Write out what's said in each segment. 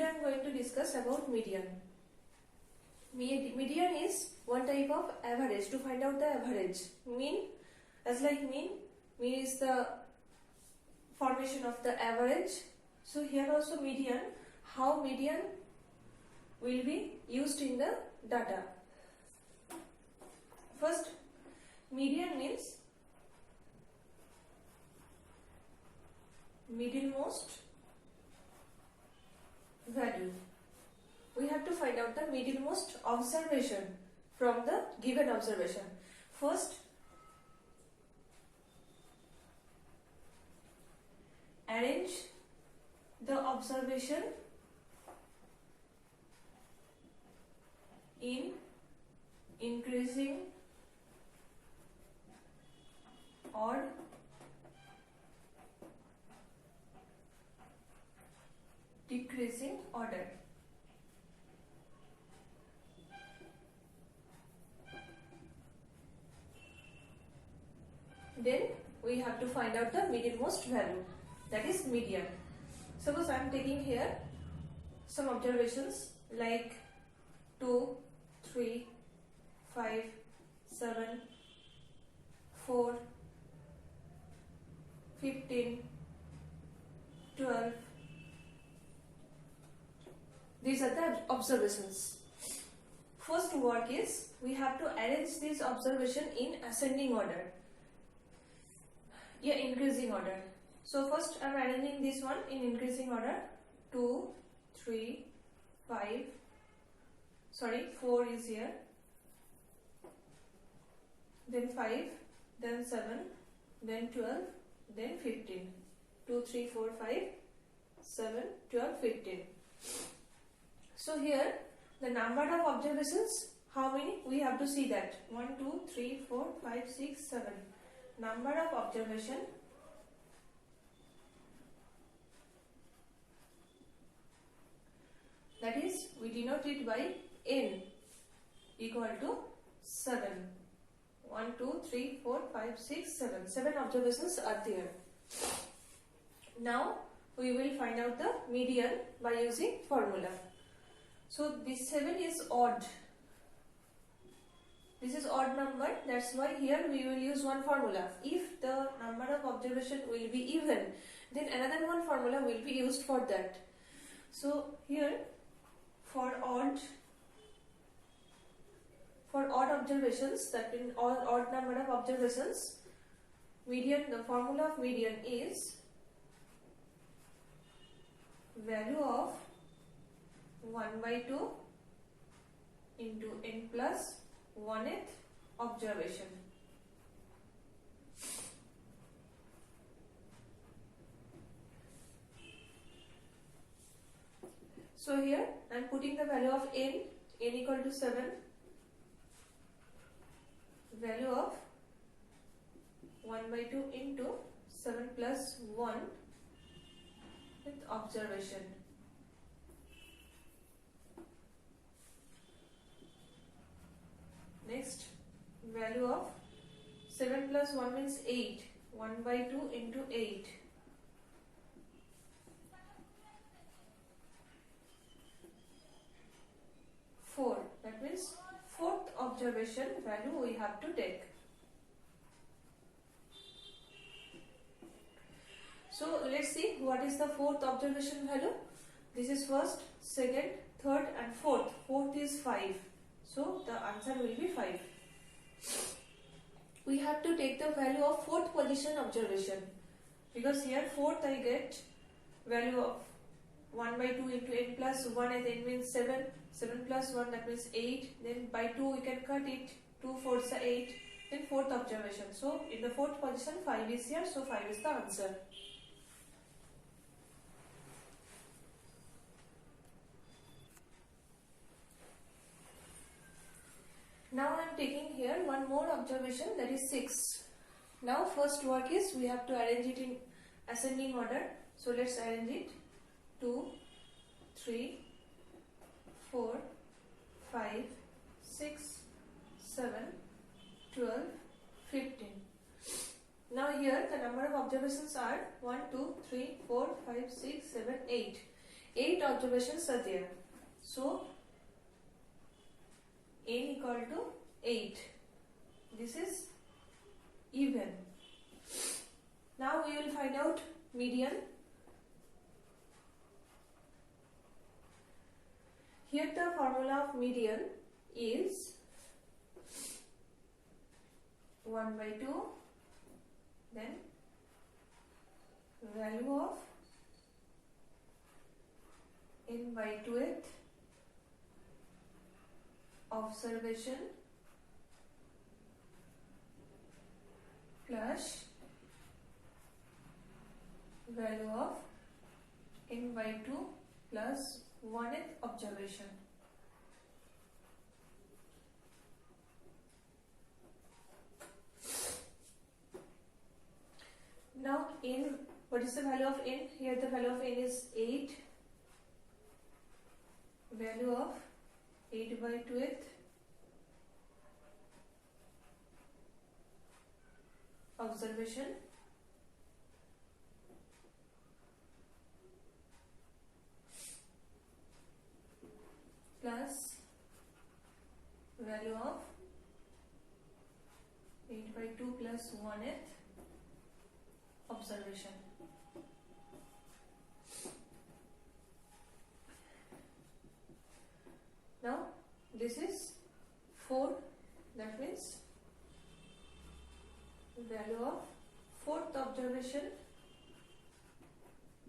Today I am going to discuss about median. Median is one type of average to find out the average. Mean, as like mean is the formation of the average. So here also median, how median will be used in the data. First, median means middlemost value. We have to find out the middlemost observation from the given observation. First, arrange the observation in increasing or decreasing order. Then we have to find out the middlemost value, that is median. Suppose I am taking here some observations like 2, 3, 5, 7, 4, 15, 12. These are the observations. First work is we have to arrange this observation in ascending order. Yeah, increasing order. So first I am arranging this one in increasing order. 2, 3, 5. Sorry, 4 is here. Then 5, then 7, then 12, then 15. 2, 3, 4, 5, 7, 12, 15. So here the number of observations, how many? We have to see that. 1, 2, 3, 4, 5, 6, 7. Number of observation that is we denote it by n equal to 7. 1, 2, 3, 4, 5, 6, 7. 7 observations are there. Now we will find out the median by using formula. So this 7 is odd. This is odd number, that's why here we will use one formula. If the number of observation will be even, then another one formula will be used for that. So here for odd observations, that means odd number of observations, median, the formula of median is value of 1 by 2 into n plus 1th observation. So here I am putting the value of n equal to 7, value of 1 by 2 into 7 plus 1 with observation. Next, value of 7 plus 1 means 8. 1 by 2 into 8. Four. That means fourth observation value we have to take. So let's see what is the fourth observation value. This is first, second, third and fourth. Fourth is 5. So the answer will be 5. We have to take the value of fourth position observation, because here fourth I get value of 1 by 2 into n plus 1 and n means 7. 7 plus 1 that means 8. Then by 2 we can cut it. 2 4s are 8. Then fourth observation. So in the fourth position 5 is here. So 5 is the answer. Now I am taking here one more observation, that is 6. Now first work is we have to arrange it in ascending order. So let's arrange it. 2, 3, 4, 5, 6, 7, 12, 15. Now here the number of observations are 1, 2, 3, 4, 5, 6, 7, 8. 8 observations are there. So n equal to 8. This is even. Now we will find out median. Here the formula of median is 1 by 2, then value of n by 2th observation plus value of n by 2 plus 1th observation. Now n, what is the value of n? Here the value of n is 8. Value of 8 by 2th observation plus value of 8 by 2 plus 1th observation. Now this is 4, that means value of 4th observation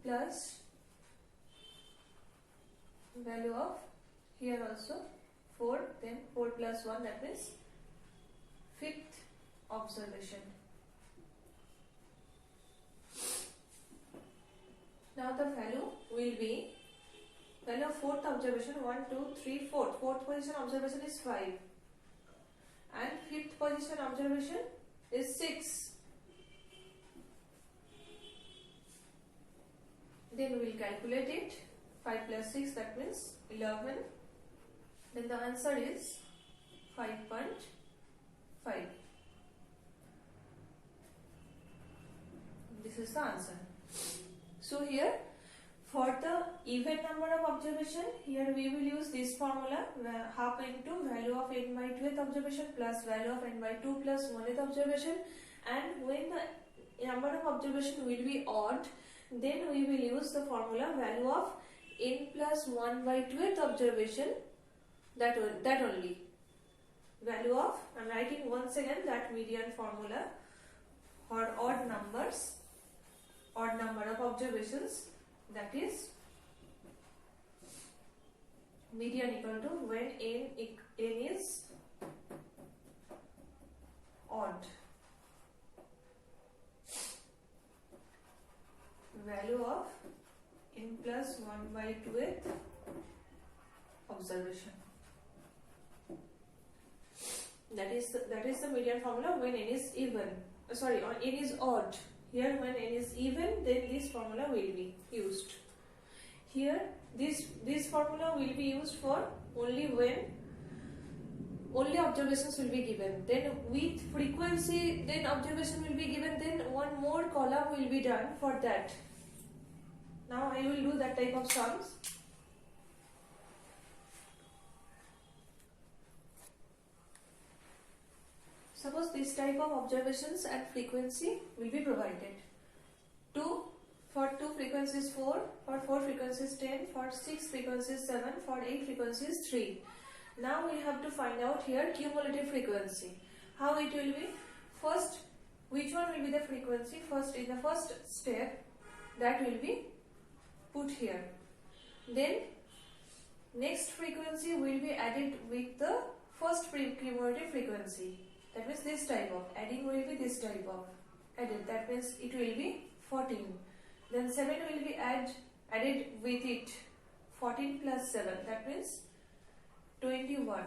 plus value of here also 4, then 4 plus 1, that means 5th observation. Now the value will be value of 4th observation 1, 2, 3, 4th. 4th position observation is 5 and 5th position observation is 6. Then we will calculate it. 5 plus 6, that means 11. Then the answer is 5.5. This is the answer. So here for the even number of observation, here we will use this formula, half into value of n by 2th observation plus value of n by 2 plus 1th observation, and when the number of observation will be odd, then we will use the formula value of n plus 1 by 2th observation, that only. Value of, I am writing once again that median formula for odd numbers, odd number of observations, that is median equal to when n is odd, value of n plus 1 by 2th observation. That is the median formula when n is even. Sorry, on n is odd. Here when n is even, then this formula will be used. Here this formula will be used for only when only observations will be given. Then with frequency, then observation will be given. Then one more column will be done for that. Now I will do that type of sums. Suppose this type of observations and frequency will be provided. For 2 frequencies 4, for 4 frequencies 10, for 6 frequencies 7, for 8 frequencies 3. Now we have to find out here cumulative frequency. How it will be? First, which one will be the frequency? First, in the first step, that will be put here. Then next frequency will be added with the first cumulative frequency. That means this type of adding will be this type of added. That means it will be 14. Then 7 will be added with it. 14 plus 7. That means 21.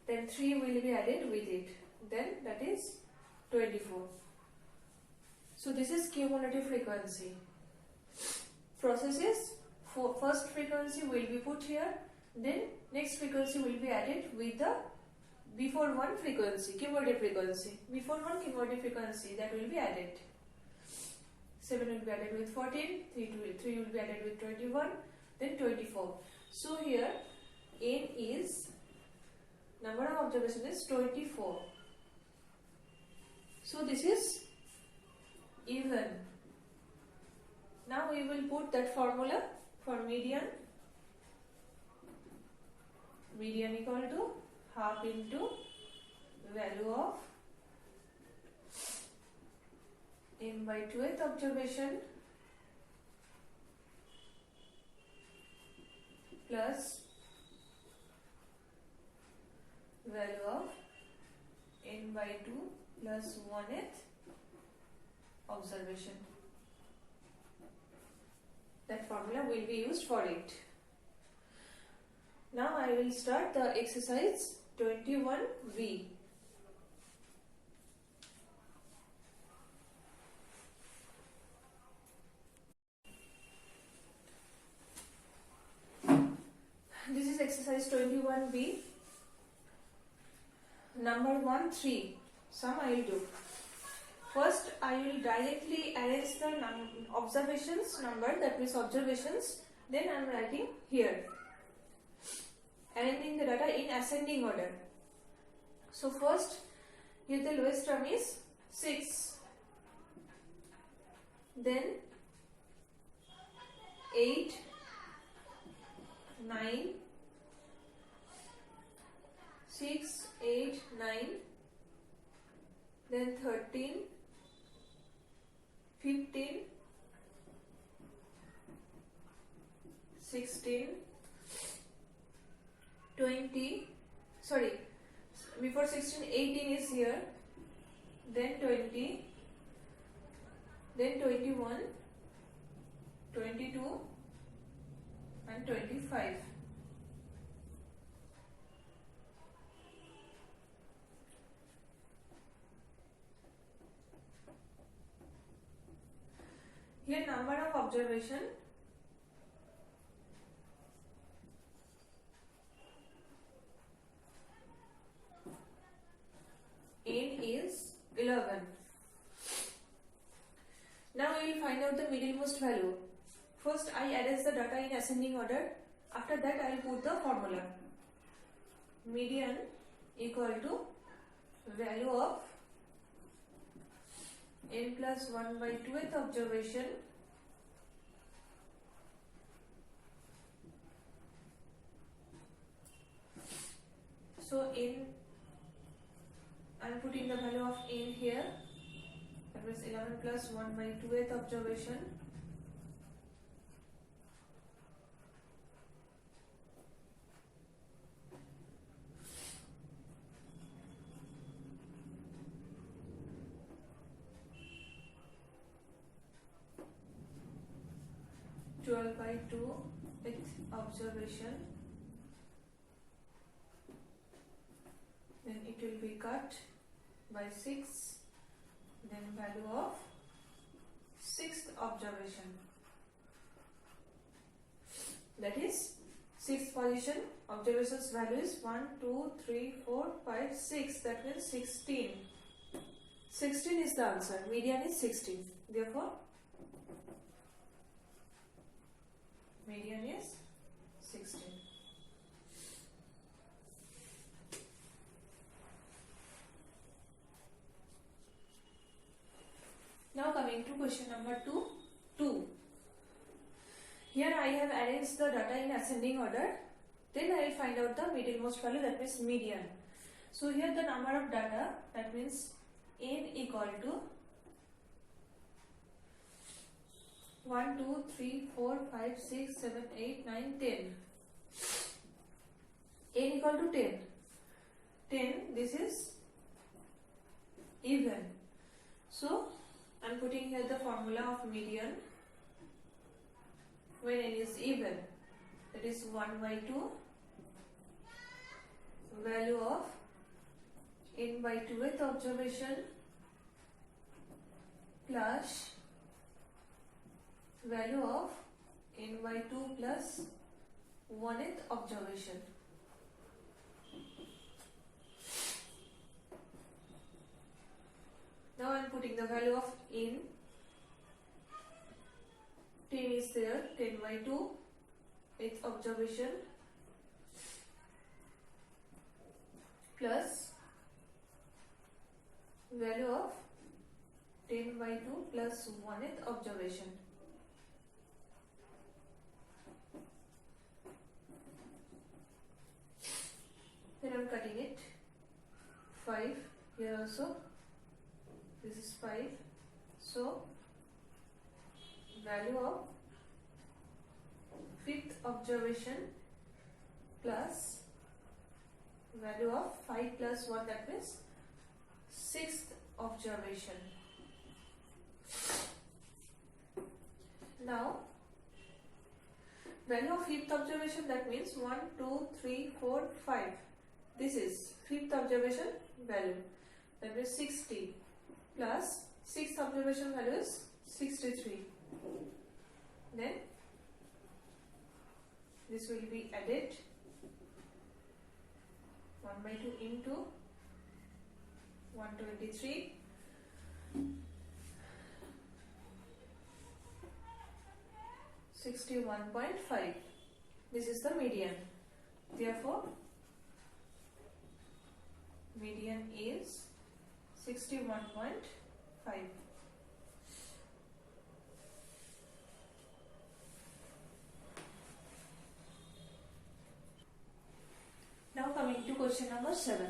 Then 3 will be added with it. Then that is 24. So this is cumulative frequency. Process is first frequency will be put here. Then next frequency will be added with the before one frequency, cumulative frequency. Before one cumulative frequency that will be added. 7 will be added with 14, 3 will be added with 21, then 24. So here n is, number of observation is 24. So this is even. Now we will put that formula for median. Median equal to half into value of n by 2th observation plus value of n by 2 plus 1th observation. That formula will be used for it. Now I will start the exercise 21B. This is exercise 21B. Number 1, 3. Sum I will do. First, I will directly arrange the observations number, that means observations. Then I am writing here. Arranging the data in ascending order. So first, here the lowest term is 6. Then 8, 9, 6, 8, 9, then 13, 15, 16, 20, sorry, before 16, 18 is here, then 20, then 21, 22 and 25. Here number of observation n is 11. Now we will find out the middlemost value. First I arrange the data in ascending order. After that I will put the formula. Median equal to value of n plus 1 by 2th observation so n, I am putting the value of n here, that means 11 plus 1 by 2th observation by 2 with observation, then it will be cut by 6, then value of 6th observation, that is 6th position. Observation's value is 1, 2, 3, 4, 5, 6, that means 16. 16 is the answer. Median is 16. Therefore median is 16. Now coming to question number 2. Here I have arranged the data in ascending order. Then I will find out the middlemost value, that means median. So here the number of data, that means n equal to 1, 2, 3, 4, 5, 6, 7, 8, 9, 10. N equal to 10. 10, this is even. So, I am putting here the formula of median when n is even. That is 1 by 2 value of n by 2th observation plus value of n by 2 plus 1th observation. Now I am putting the value of n 10 is there, 10 by 2, its observation, plus value of 10 by 2 plus 1th observation. Then I am cutting it. 5 here also. This is 5. So value of 5th observation plus value of 5 plus 1, that means 6th observation. Now value of 5th observation, that means 1, 2, 3, 4, 5. This is 5th observation value, that means 60 plus 6th observation value is 63. Then this will be added 1 by 2 into 123. (61.5). This is the median. Therefore, median is 61.5. Now coming to question number 7.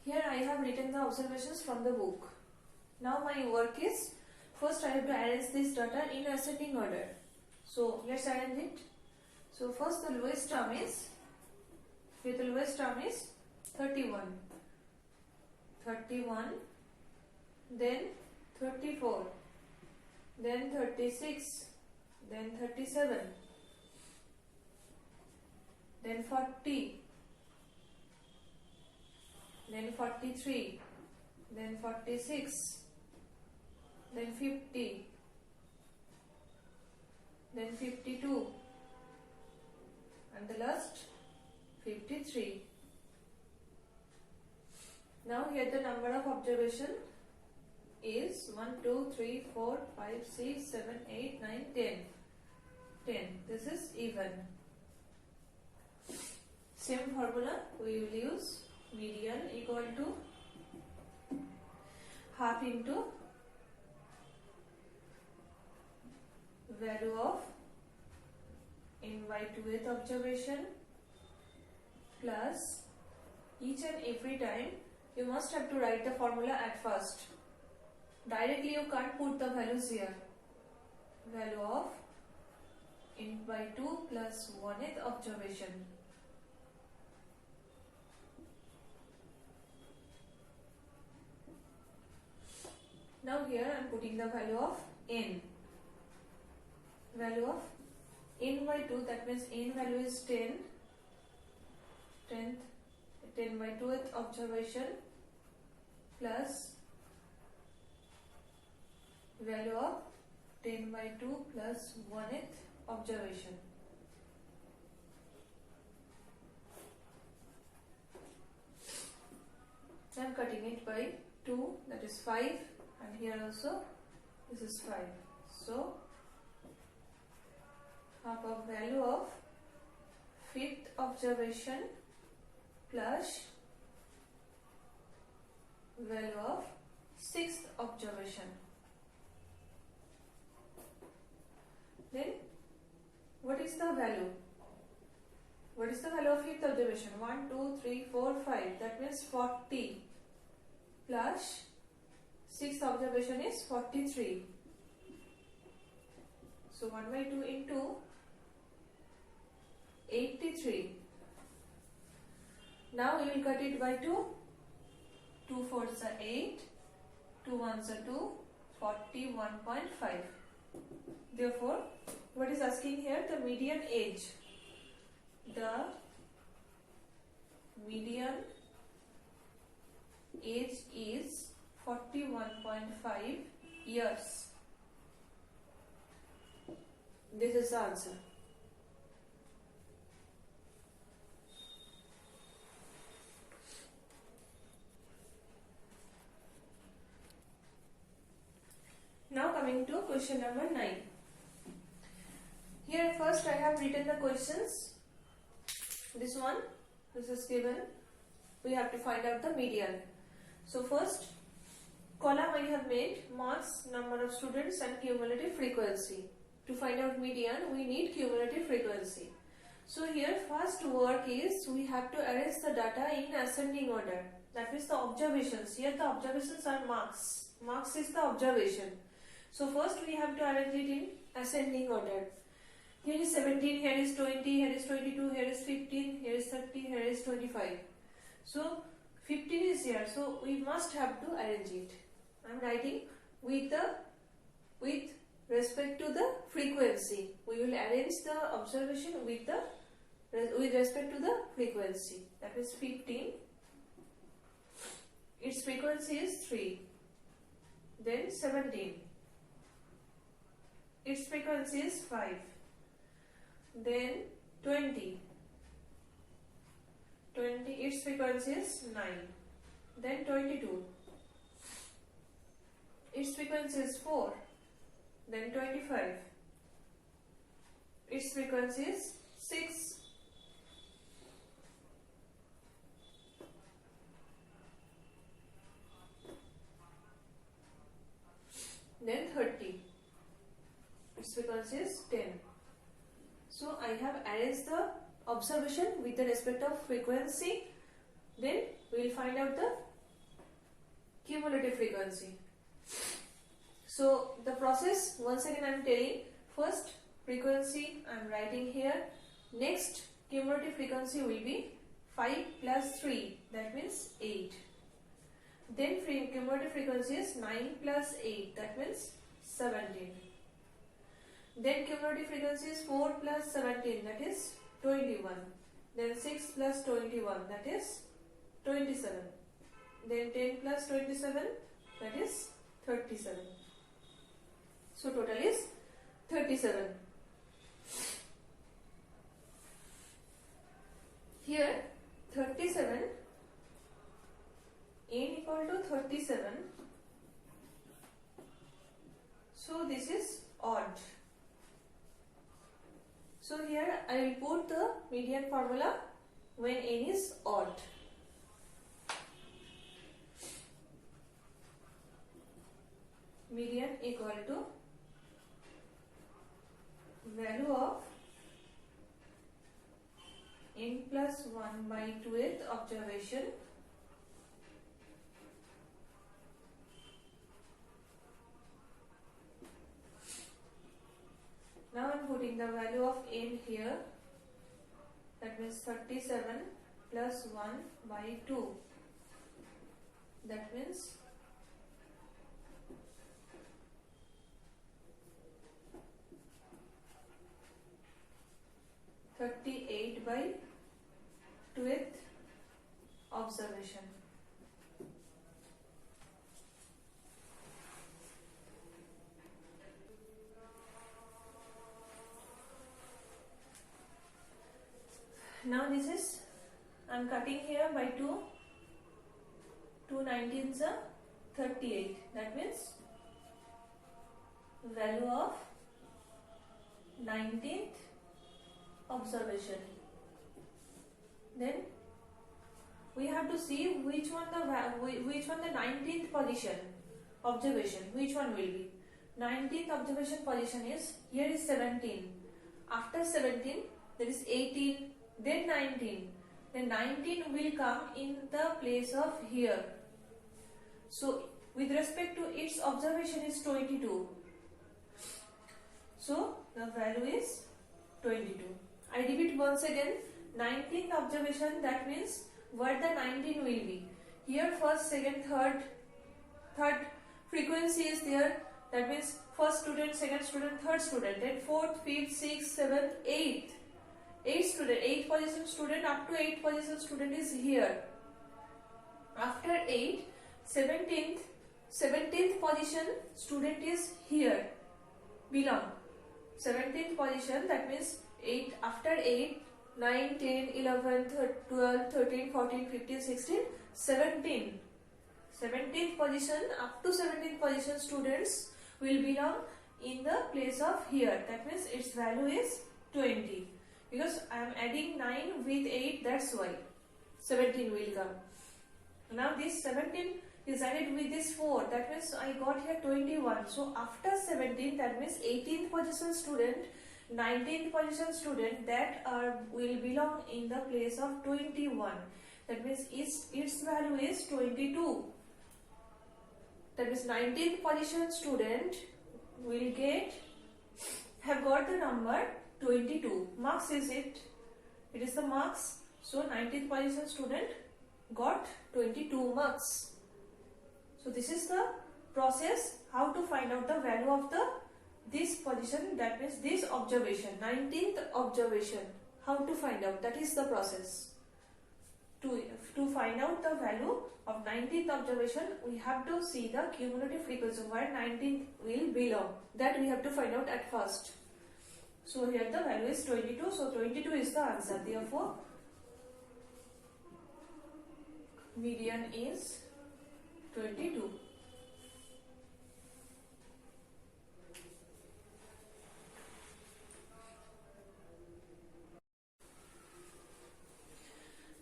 Here I have written the observations from the book. Now my work is, first I have to arrange this data in ascending order. So let's arrange it. So first the lowest term is, here the lowest term is 31. 31, then 34, then 36, then 37, then 40, then 43, then 46, then 50, then 52, and the last 53. Now here the number of observation is 1, 2, 3, 4, 5, 6, 7, 8, 9, 10. 10. This is even. Same formula we will use. Median equal to half into value of n by 2th observation plus each and every time you must have to write the formula at first. Directly you can't put the values here. Value of n by 2 plus 1th observation. Now here I am putting the value of n. Value of n by 2, that means n value is 10. 10 by 2th observation plus value of 10 by 2 plus 1th observation. I am cutting it by 2, that is 5, and here also this is 5. So half of value of 5th observation plus value of 6th observation. Then what is the value? What is the value of 5th observation? 1, 2, 3, 4, 5. That means 40 plus 6th observation is 43. So 1 by 2 into 83. Now we will cut it by 2. 2 4s are 8. 2 1s are 2. 41.5. Therefore, what is asking here? The median age. The median age is 41.5 years. This is the answer. Now coming to question number 9. Here first I have written the questions. This one, this is given. We have to find out the median. So first column I have made marks, number of students and cumulative frequency. To find out median, we need cumulative frequency. So here first work is we have to arrange the data in ascending order. That means the observations. Here the observations are marks. Marks is the observation. So first we have to arrange it in ascending order. Here is 17, here is 20, here is 22, here is 15, here is 30, here is 25. So 15 is here. So we must have to arrange it. I am writing with respect to the frequency. We will arrange the observation with respect to the frequency. That is 15. Its frequency is 3. Then 17. Its frequency is 5. Then 20. Its frequency is 9. Then 22. Its frequency is 4. Then 25. Its frequency is 6. Then 30. Its frequency is 10. So I have arranged the observation with the respect of frequency. Then we will find out the cumulative frequency. So the process, once again I am telling, first frequency I am writing here. Next cumulative frequency will be 5 plus 3, that means 8. Then cumulative frequency is 9 plus 8, that means 17. Then cumulative frequency is 4 plus 17, that is 21. Then 6 plus 21, that is 27. Then 10 plus 27, that is 37. So total is 37. Here 37, n equal to 37. So this is odd. So here I will put the median formula when n is odd. Median equal to value of n plus 1 by 2th observation now I am putting the value of n here, that means 37 plus 1 by 2, that means 38 by 2th observation. Now this is, I am cutting here by 2. 2 19s are 38. That means value of 19th observation. Then we have to see which one the 19th position observation, which one will be. 19th observation position is, here is 17. After 17 there is 18, then 19. Then 19 will come in the place of here. So with respect to its observation is 22. So the value is 22. I repeat once again, 19th observation, that means what the 19 will be. Here first, second, third frequency is there. That means first student, second student, third student. Then fourth, fifth, sixth, seventh, eighth. 8th student, 8th position student up to 8th position student is here. After 8, 17th position student is here. Belong. 17th position, that means 8, after 8, 9, 10, 11, 12, 13, 14, 15, 16, 17. 17th position, up to 17th position students will belong in the place of here. That means its value is 20. Because I am adding 9 with 8, that's why 17 will come. Now this 17 is added with this 4, that means I got here 21. So after 17, that means 18th position student, 19th position student, that will belong in the place of 21. That means its value is 22. That means 19th position student will have got the number 22. Marks is it? It is the marks. So 19th position student got 22 marks. So this is the process how to find out the value of this position, that means this observation, 19th observation. How to find out? That is the process. To find out the value of 19th observation, we have to see the cumulative frequency where 19th will belong. That we have to find out at first. So here the value is 22. So 22 is the answer. Therefore, median is 22.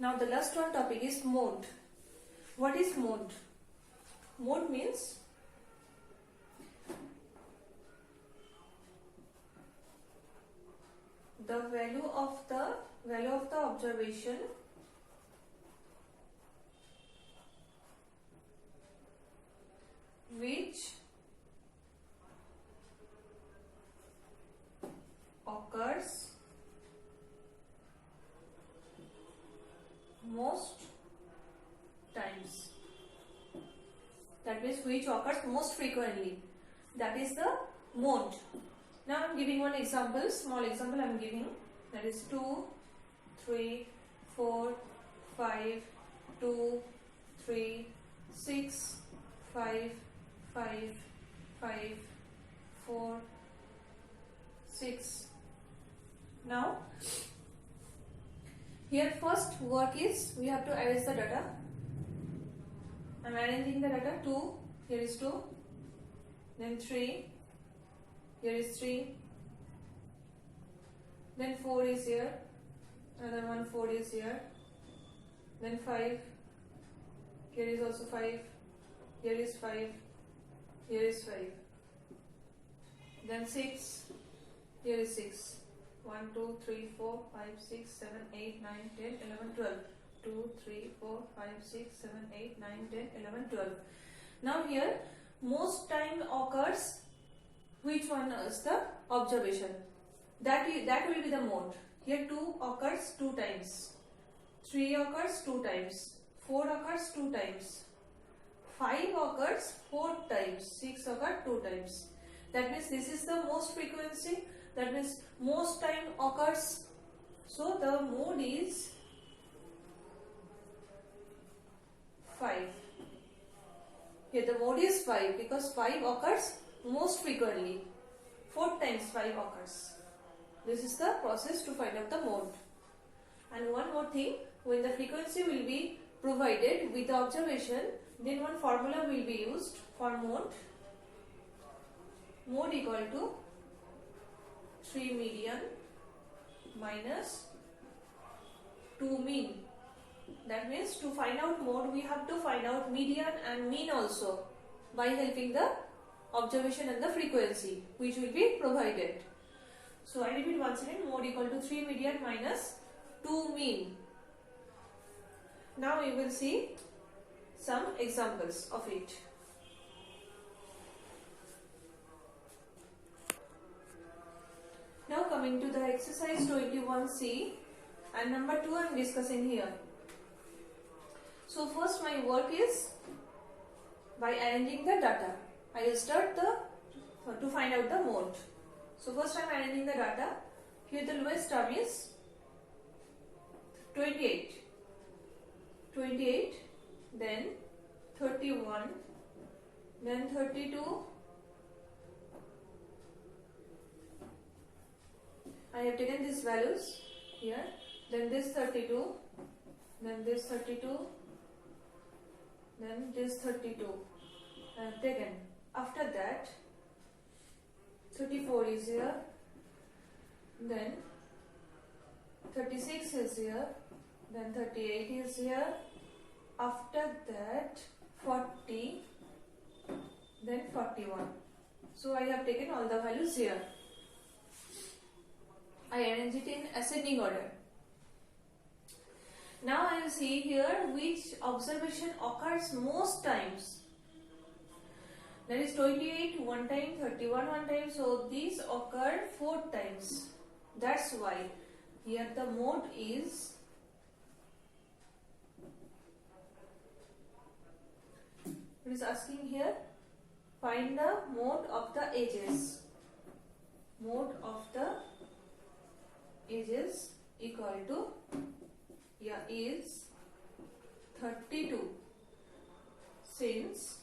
Now the last one topic is mode. What is mode? Mode means the value of the observation which occurs most times. That means which occurs most frequently. That is the mode. Now I am giving one example, small example I am giving. That is 2, 3, 4, 5, 2, 3, 6, 5, 5, 5, 4, 6. Now here first work is we have to arrange the data. I am arranging the data. 2, here is 2, then 3, here is 3, then 4 is here, another one 4 is here, then 5, here is also 5, here is 5, here is 5, then 6, here is 6, 1, 2, 3, 4, 5, 6, 7, 8, 9, 10, 11, 12, 2, 3, 4, 5, 6, 7, 8, 9, 10, 11, 12. Now here most time occurs, which one is the observation? That will be the mode. Here 2 occurs 2 times, 3 occurs 2 times, 4 occurs 2 times, 5 occurs 4 times, 6 occurs 2 times. That means this is the most frequency. That means most time occurs. So the mode is 5. Here the mode is 5 because 5 occurs most frequently. 4 times 5 occurs. This is the process to find out the mode. And one more thing, when the frequency will be provided with the observation, then one formula will be used for mode. Mode equal to 3 median minus 2 mean. That means to find out mode, we have to find out median and mean also by helping the observation and the frequency which will be provided. So I repeat once again, mode equal to 3 median minus 2 mean. Now you will see some examples of it. Now coming to the exercise 21C and number 2 I am discussing here. So first my work is by arranging the data. I will start to find out the mode. So first I am arranging the data. Here the lowest term is 28, then 31, then 32. I have taken these values here, then this 32, then this 32, then this 32 I have taken. After that 34 is here, then 36 is here, then 38 is here, after that 40, then 41. So I have taken all the values here. I arrange it in ascending order. Now I will see here which observation occurs most times. That is 28 one time, 31 one time. So these occur 4 times. That's why here the mode is it is asking here, find the mode of the edges. Mode of the edges equal to is 32, since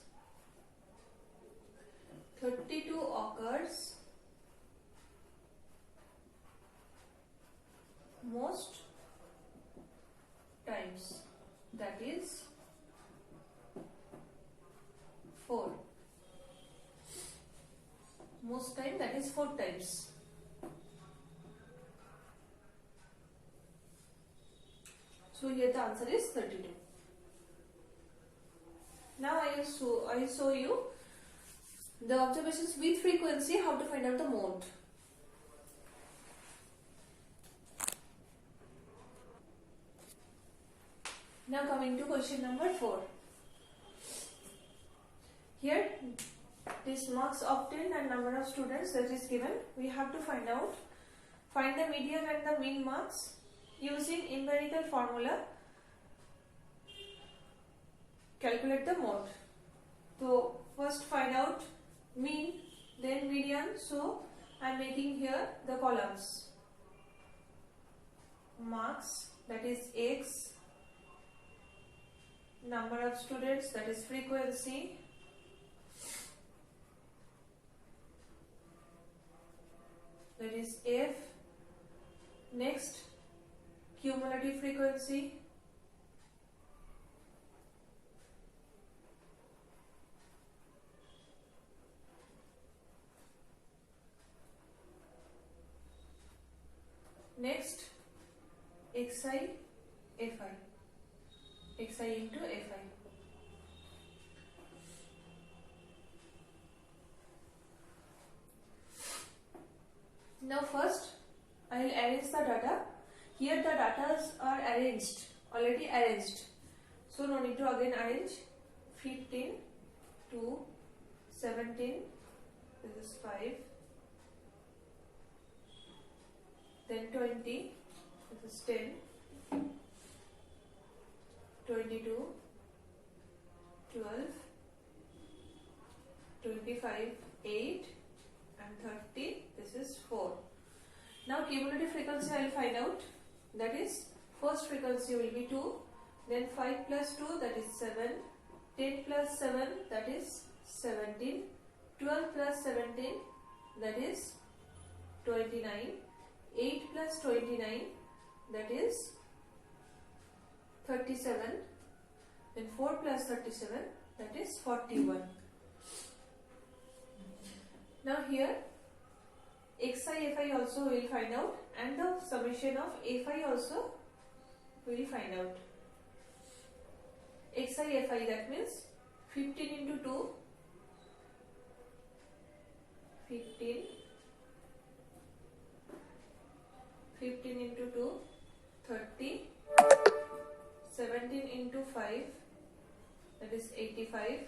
32 occurs most times, that is 4. Most time, that is 4 times. So here the answer is 32. Now I show you the observations with frequency, how to find out the mode. Now coming to question number 4. Here this marks obtained and number of students that is given. We have to find the median and the mean marks using empirical formula. Calculate the mode. So first find out mean, then median. So I am making here the columns. Marks, that is X, number of students, that is frequency, that is F. Next, cumulative frequency, next Xi, Fi, Xi into Fi. Now first I will arrange the data. Here the data are arranged, already arranged. So no need to again arrange. 15 to 17, this is 5. Then 20, this is 10. 22, 12, 25, 8 and 30, this is 4. Now cumulative frequency I will find out. That is, first frequency will be 2, then 5 plus 2, that is 7, 10 plus 7, that is 17, 12 plus 17, that is 29, 8 plus 29, that is 37, then 4 plus 37, that is 41. Now here Xi Fi also we will find out, and the summation of Fi also we will find out. Xi Fi, that means 15 into 2, 15, 15 into 2, 30, 17 into 5, that is 85,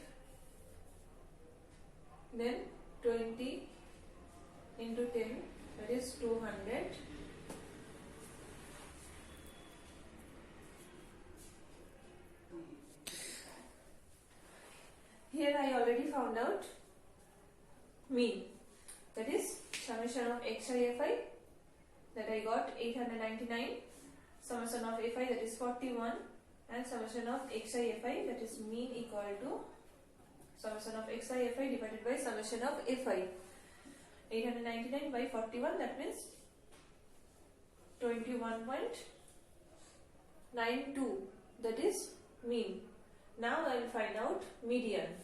then 20 into 10, that is 200. Here I already found out mean, that is summation of Xi Fi, that I got 899, summation of Fi, that is 41, and summation of Xi Fi, that is mean, equal to summation of Xi Fi divided by summation of Fi. 899 by 41, that means 21.92, that is mean. Now I will find out median.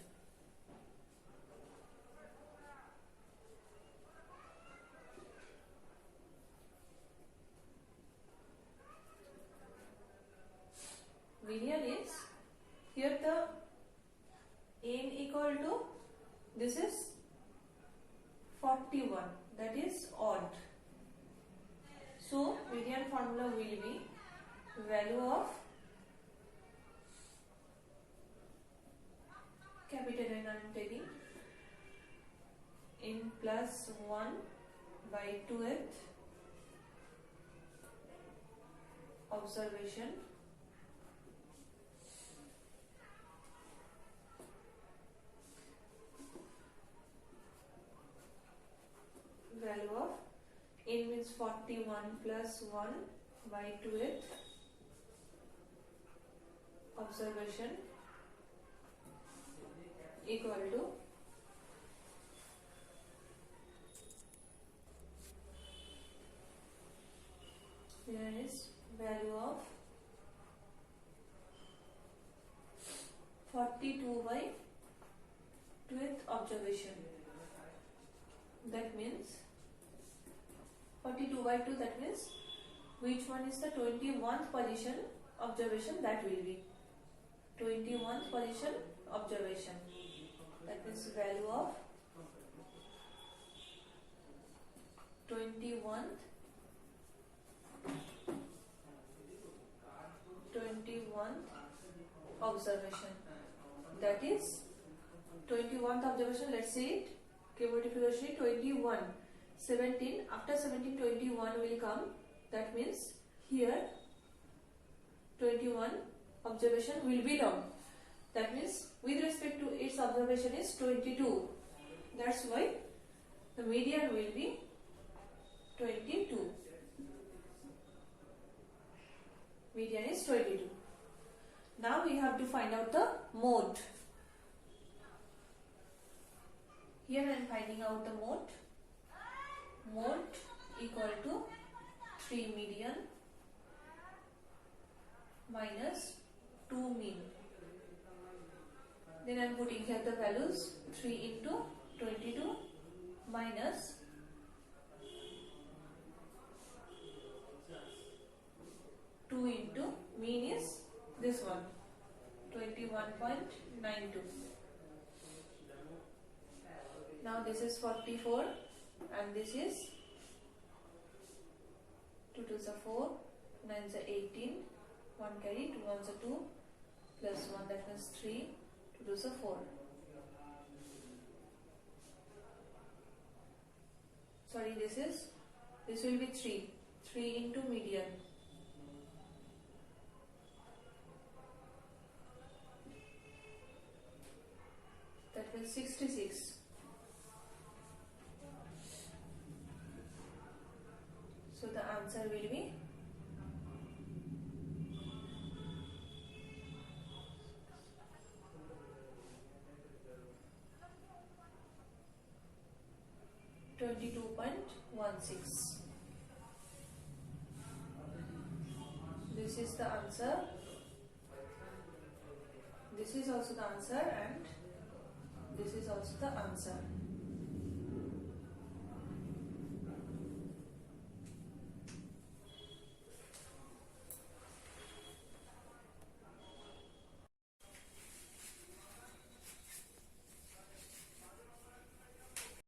41, that is odd. So median formula will be value of capital N I am taking in plus 1 by 2th observation value of n means 41 plus 1 by 2th observation equal to here is value of 42 by 2th observation. That means 42 by 2, that means which one is the 21st position observation, that will be 21st position observation. That means value of 21st observation, that is 21st observation. Let's see it. Cumulative velocity 21, 17, after 17 21 will come, that means here 21 observation will belong, that means with respect to its observation is 22, that's why the median will be 22. Median is 22. Now we have to find out the mode. Here I am finding out the mode. Mode equal to 3 median minus 2 mean. Then I am putting here the values, 3 into 22 minus 2 into mean is this one, 21.92. Now this is 44 and this is 2 2s are 4, 9s are 18, 1 carry, 2 1s are 2, plus 1, that means 3, 2 2s are 4. Sorry, this will be 3 into median. That means 66. So the answer will be 22.16. This is the answer. This is also the answer and this is also the answer.